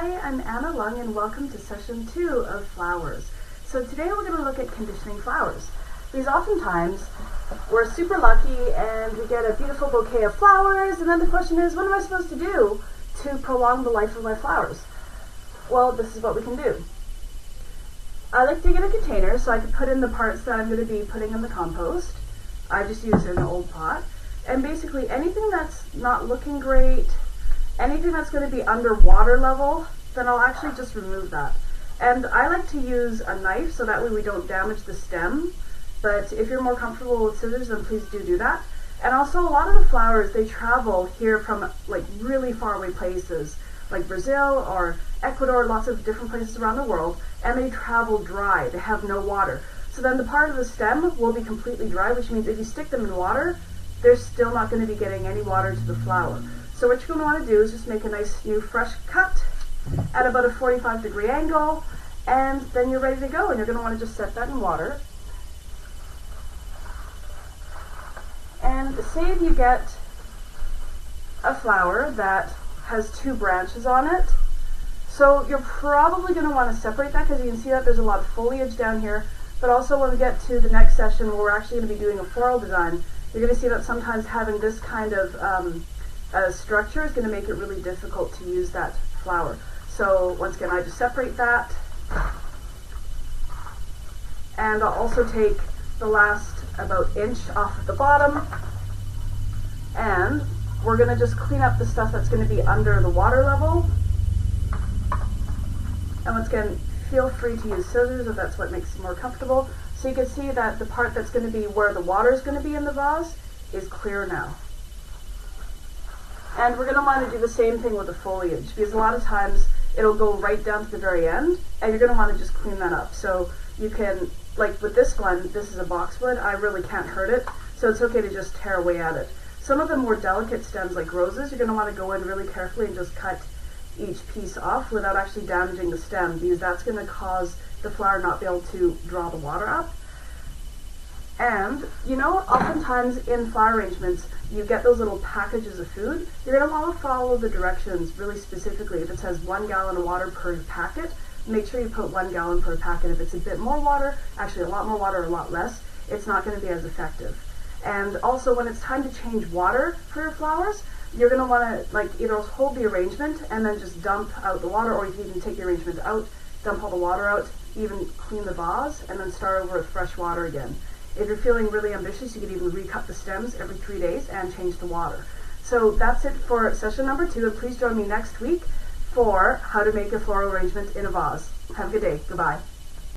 Hi, I'm Anna Lung and welcome to session 2 of flowers. So today we're going to look at conditioning flowers. Because oftentimes we're super lucky and we get a beautiful bouquet of flowers, and then the question is, what am I supposed to do to prolong the life of my flowers? Well, this is what we can do. I like to get a container so I can put in the parts that I'm going to be putting in the compost. I just use an old pot. And basically anything that's not looking great, anything that's going to be under water level, then I'll actually just remove that. And I like to use a knife so that way we don't damage the stem. But if you're more comfortable with scissors, then please do that. And also a lot of the flowers, they travel here from like really far away places, like Brazil or Ecuador, lots of different places around the world, and they travel dry. They have no water. So then the part of the stem will be completely dry, which means if you stick them in water, they're still not going to be getting any water to the flower. So what you're going to want to do is just make a nice new fresh cut at about a 45-degree angle, and then you're ready to go. And you're going to want to just set that in water. And say if you get a flower that has 2 branches on it, so you're probably going to want to separate that because you can see that there's a lot of foliage down here. But also when we get to the next session where we're actually going to be doing a floral design, you're going to see that sometimes having this kind of structure is going to make it really difficult to use that flower. So once again, I just separate that, and I'll also take the last about inch off of the bottom, and we're going to just clean up the stuff that's going to be under the water level. And once again, feel free to use scissors if that's what makes you more comfortable. So you can see that the part that's going to be where the water is going to be in the vase is clear now. And we're going to want to do the same thing with the foliage, because a lot of times it'll go right down to the very end, and you're going to want to just clean that up. So you can, like with this one, this is a boxwood, I really can't hurt it, so it's okay to just tear away at it. Some of the more delicate stems like roses, you're going to want to go in really carefully and just cut each piece off without actually damaging the stem, because that's going to cause the flower not be able to draw the water up. And, you know, oftentimes in flower arrangements, you get those little packages of food. You're going to want to follow the directions really specifically. If it says 1 gallon of water per packet, make sure you put 1 gallon per packet. If it's a bit more water, actually a lot more water or a lot less, it's not going to be as effective. And also when it's time to change water for your flowers, you're going to want to like either hold the arrangement and then just dump out the water, or you can even take the arrangement out, dump all the water out, even clean the vase, and then start over with fresh water again. If you're feeling really ambitious, you could even recut the stems every 3 days and change the water. So that's it for session number 2, and please join me next week for how to make a floral arrangement in a vase. Have a good day. Goodbye.